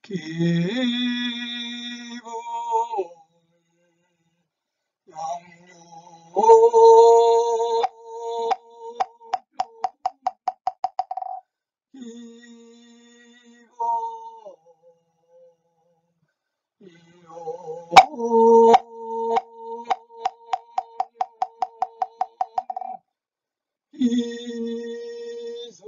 기분 양육 기본 이수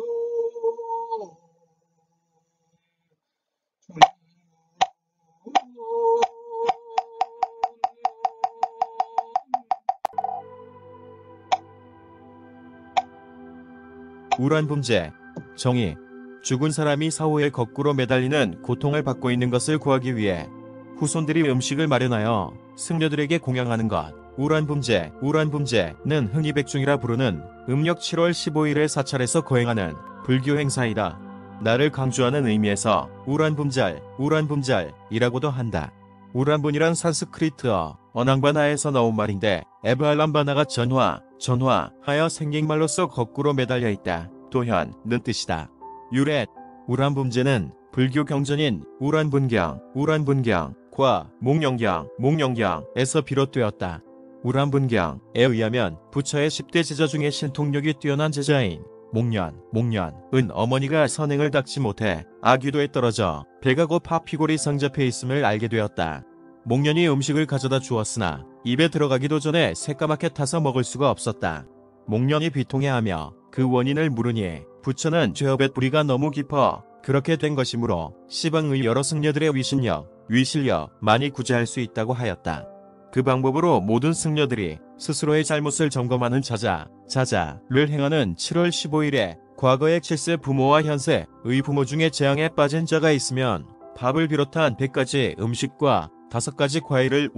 우란분재, 정의. 죽은 사람이 사후에 거꾸로 매달리는 고통을 받고 있는 것을 구하기 위해 후손들이 음식을 마련하여 승려들에게 공양하는 것. 우란분재, 우란분재는 흔히 백중이라 부르는 음력 7월 15일의 사찰에서 거행하는 불교 행사이다. 나를 강조하는 의미에서 우란분잘, 우란분잘이라고도 한다. 우란분이란 산스크리트어 어낭바나에서 나온 말인데 에브알람바나가 전화하여 생긴 말로써 거꾸로 매달려 있다. 도현는 뜻이다. 유래, 우란분재는 불교 경전인 우란분경과 목령경에서 비롯되었다. 우란분경에 의하면 부처의 10대 제자 중에 신통력이 뛰어난 제자인 목련은 어머니가 선행을 닦지 못해 아귀도에 떨어져 배가 고파 피골이 상접해 있음을 알게 되었다. 목련이 음식을 가져다 주었으나 입에 들어가기도 전에 새까맣게 타서 먹을 수가 없었다. 목련이 비통해하며 그 원인을 물으니 부처는 죄업의 뿌리가 너무 깊어 그렇게 된 것이므로 시방의 여러 승려들의 위실력 많이 구제할 수 있다고 하였다. 그 방법으로 모든 승려들이 스스로의 잘못을 점검하는 자자를 행하는 7월 15일에 과거의 7세 부모와 현세의 부모 중에 재앙에 빠진 자가 있으면 밥을 비롯한 100가지 음식과 5가지 과일을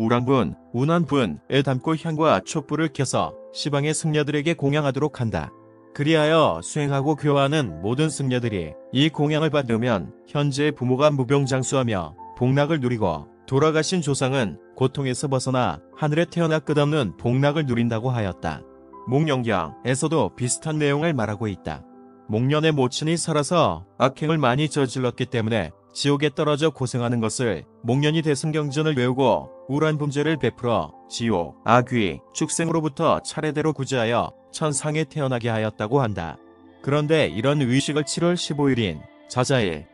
운한분에 담고 향과 촛불을 켜서 시방의 승려들에게 공양하도록 한다. 그리하여 수행하고 교화하는 모든 승려들이 이 공양을 받으면 현재의 부모가 무병장수하며 복락을 누리고 돌아가신 조상은 고통에서 벗어나 하늘에 태어나 끝없는 복락을 누린다고 하였다. 목령경에서도 비슷한 내용을 말하고 있다. 목련의 모친이 살아서 악행을 많이 저질렀기 때문에 지옥에 떨어져 고생하는 것을 목련이 대승경전을 외우고 우란분재를 베풀어 지옥, 아귀, 축생으로부터 차례대로 구제하여 천상에 태어나게 하였다고 한다. 그런데 이런 의식을 7월 15일인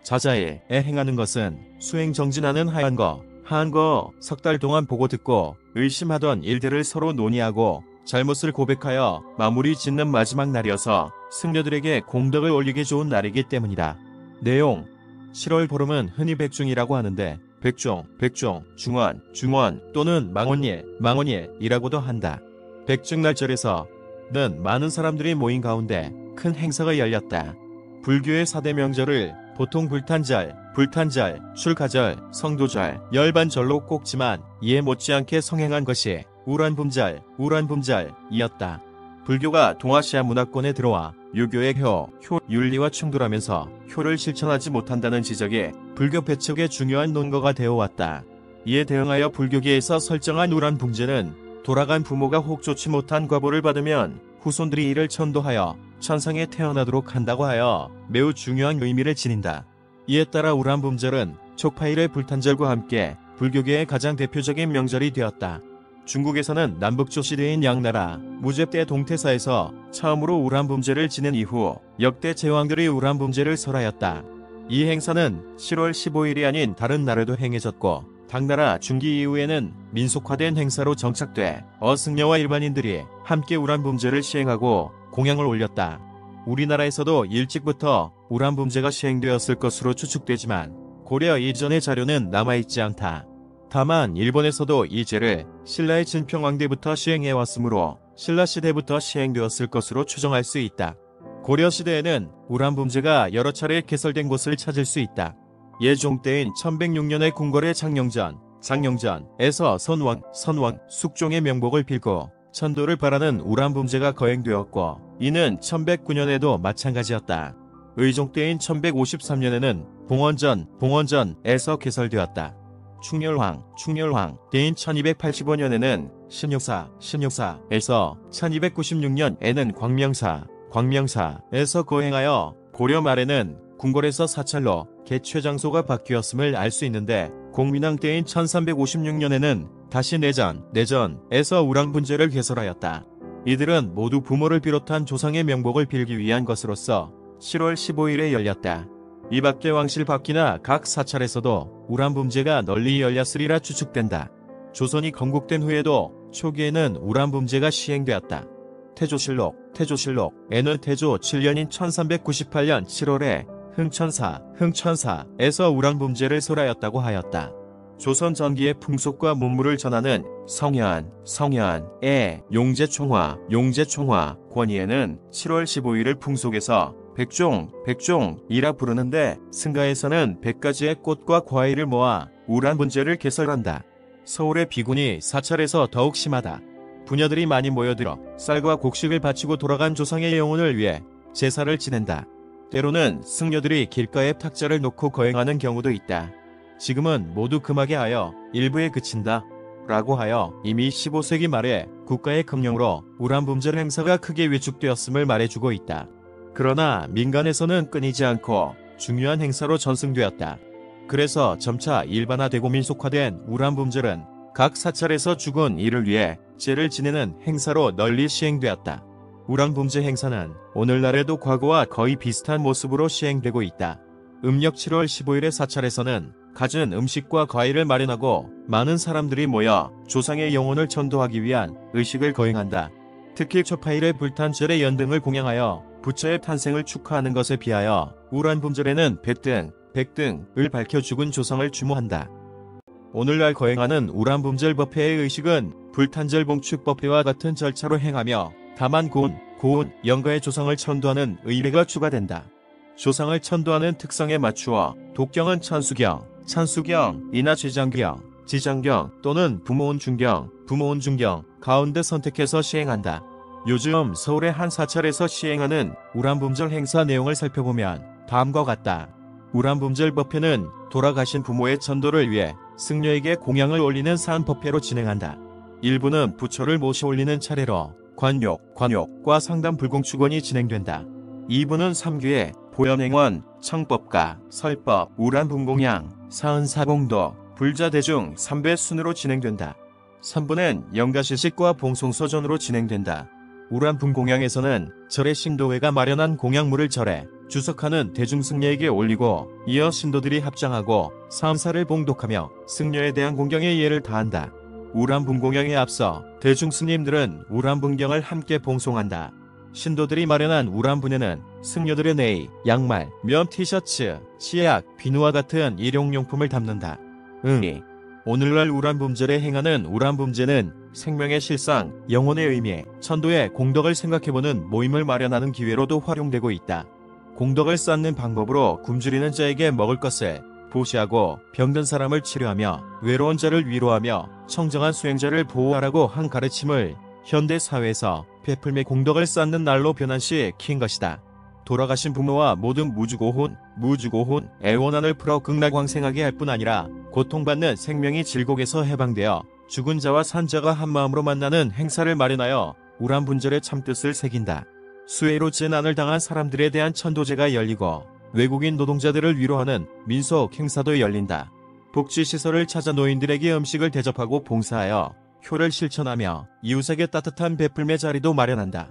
자자일에 행하는 것은 수행정진하는 하얀 거 석 달 동안 보고 듣고 의심하던 일들을 서로 논의하고 잘못을 고백하여 마무리 짓는 마지막 날이어서 승려들에게 공덕을 올리기 좋은 날이기 때문이다. 내용 7월 보름은 흔히 백중이라고 하는데 백중, 중원 또는 망원일이라고도 한다. 백중날절에서는 많은 사람들이 모인 가운데 큰 행사가 열렸다. 불교의 4대 명절을 보통 불탄절, 출가절, 성도절, 열반절로 꼽지만 이에 못지않게 성행한 것이 우란분절이었다. 불교가 동아시아 문화권에 들어와 유교의 윤리와 충돌하면서 효를 실천하지 못한다는 지적이 불교 배척의 중요한 논거가 되어왔다. 이에 대응하여 불교계에서 설정한 우란분재는 돌아간 부모가 혹 좋지 못한 과보를 받으면 후손들이 이를 천도하여 천상에 태어나도록 한다고 하여 매우 중요한 의미를 지닌다. 이에 따라 우란분절은 촉파일의 불탄절과 함께 불교계의 가장 대표적인 명절이 되었다. 중국에서는 남북조시대인 양나라 무제때 동태사에서 처음으로 우란분재를 지낸 이후 역대 제왕들이 우란분재를 설하였다. 이 행사는 7월 15일이 아닌 다른 날에도 행해졌고 당나라 중기 이후에는 민속화된 행사로 정착돼 어승려와 일반인들이 함께 우란분재를 시행하고 공양을 올렸다. 우리나라에서도 일찍부터 우란분재가 시행되었을 것으로 추측되지만 고려 이전의 자료는 남아있지 않다. 다만 일본에서도 이 제를 신라의 진평왕대부터 시행해왔으므로 신라시대부터 시행되었을 것으로 추정할 수 있다. 고려시대에는 우란분재가 여러 차례 개설된 곳을 찾을 수 있다. 예종 때인 1106년의 궁궐의 장령전에서 선왕, 숙종의 명복을 빌고 천도를 바라는 우란분재가 거행되었고 이는 1109년에도 마찬가지였다. 의종 때인 1153년에는 봉원전에서 개설되었다. 충렬황 때인 1285년에는 신육사에서 1296년에는 광명사에서 거행하여 고려 말에는 궁궐에서 사찰로 개최 장소가 바뀌었음을 알 수 있는데 공민왕 때인 1356년에는 다시 내전에서 우랑분제를 개설하였다. 이들은 모두 부모를 비롯한 조상의 명복을 빌기 위한 것으로서 7월 15일에 열렸다. 이 밖에 왕실 밖이나 각 사찰에서도 우랑분제가 널리 열렸으리라 추측된다. 조선이 건국된 후에도 초기에는 우랑분제가 시행되었다. 태조실록에는 태조 7년인 1398년 7월에 흥천사에서 우랑분제를 설하였다고 하였다. 조선 전기의 풍속과 문물을 전하는 성현의 용제총화 권위에는 7월 15일을 풍속에서 백종이라 부르는데 승가에서는 100가지의 꽃과 과일을 모아 우랑분제를 개설한다. 서울의 비군이 사찰에서 더욱 심하다. 부녀들이 많이 모여들어 쌀과 곡식을 바치고 돌아간 조상의 영혼을 위해 제사를 지낸다. 때로는 승려들이 길가에 탁자를 놓고 거행하는 경우도 있다. 지금은 모두 금하게 하여 일부에 그친다. 라고 하여 이미 15세기 말에 국가의 금령으로 우랑분제 행사가 크게 위축되었음을 말해주고 있다. 그러나 민간에서는 끊이지 않고 중요한 행사로 전승되었다. 그래서 점차 일반화되고 민속화된 우랑분제는 각 사찰에서 죽은 이를 위해 제를 지내는 행사로 널리 시행되었다. 우랑분제 행사는 오늘날에도 과거와 거의 비슷한 모습으로 시행되고 있다. 음력 7월 15일의 사찰에서는 갖은 음식과 과일을 마련하고 많은 사람들이 모여 조상의 영혼을 천도하기 위한 의식을 거행한다. 특히 초파일에 불탄 절의 연등을 공양하여 부처의 탄생을 축하하는 것에 비하여 우랑분제에는 백등을 밝혀 죽은 조상을 추모한다. 오늘날 거행하는 우랑분제 법회의 의식은 불탄절 봉축 법회와 같은 절차로 행하며 다만 고운 영가의 조상을 천도하는 의례가 추가된다. 조상을 천도하는 특성에 맞추어 독경은 찬수경이나 지장경 또는 부모운 중경 가운데 선택해서 시행한다. 요즘 서울의 한 사찰에서 시행하는 우랑분제 행사 내용을 살펴보면 다음과 같다. 우랑분제 법회는 돌아가신 부모의 천도를 위해 승려에게 공양을 올리는 사안법회로 진행한다. 일부는 부처를 모셔 올리는 차례로 관욕과 상담 불공축원이 진행된다. 2부는 3귀에 보현행원, 청법가, 설법, 우랑분공양, 사은사공도, 불자대중 3배 순으로 진행된다. 3부는 영가시식과 봉송서전으로 진행된다. 우랑분공양에서는 절의 신도회가 마련한 공양물을 절에 주석하는 대중승려에게 올리고 이어 신도들이 합장하고 사음사를 봉독하며 승려에 대한 공경의 예를 다한다. 우랑분공양에 앞서 대중스님들은 우랑분경을 함께 봉송한다. 신도들이 마련한 우랑분에는 승려들의 네이, 양말, 면, 티셔츠, 치약, 비누와 같은 일용용품을 담는다. 오늘날 우랑분제에 행하는 우랑분제는 생명의 실상, 영혼의 의미, 천도의 공덕을 생각해보는 모임을 마련하는 기회로도 활용되고 있다. 공덕을 쌓는 방법으로 굶주리는 자에게 먹을 것을 보시하고 병든 사람을 치료하며 외로운 자를 위로하며 청정한 수행자를 보호하라고 한 가르침을 현대 사회에서 베풀매 공덕을 쌓는 날로 변환시킨 것이다. 돌아가신 부모와 모든 무주고혼, 애원한을 풀어 극락왕생하게 할 뿐 아니라 고통받는 생명이 질곡에서 해방되어 죽은 자와 산 자가 한마음으로 만나는 행사를 마련하여 우랑분제의 참뜻을 새긴다. 수해로 재난을 당한 사람들에 대한 천도제가 열리고 외국인 노동자들을 위로하는 민속 행사도 열린다. 복지시설을 찾아 노인들에게 음식을 대접하고 봉사하여 효를 실천하며 이웃에게 따뜻한 베풀매 자리도 마련한다.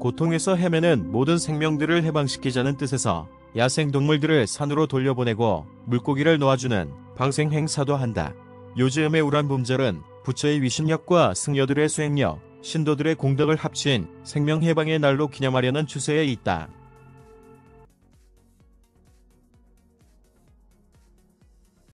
고통에서 헤매는 모든 생명들을 해방시키자는 뜻에서 야생동물들을 산으로 돌려보내고 물고기를 놓아주는 방생 행사도 한다. 요즘의 우랑분제는 부처의 위신력과 승려들의 수행력, 신도들의 공덕을 합친 생명해방의 날로 기념하려는 추세에 있다.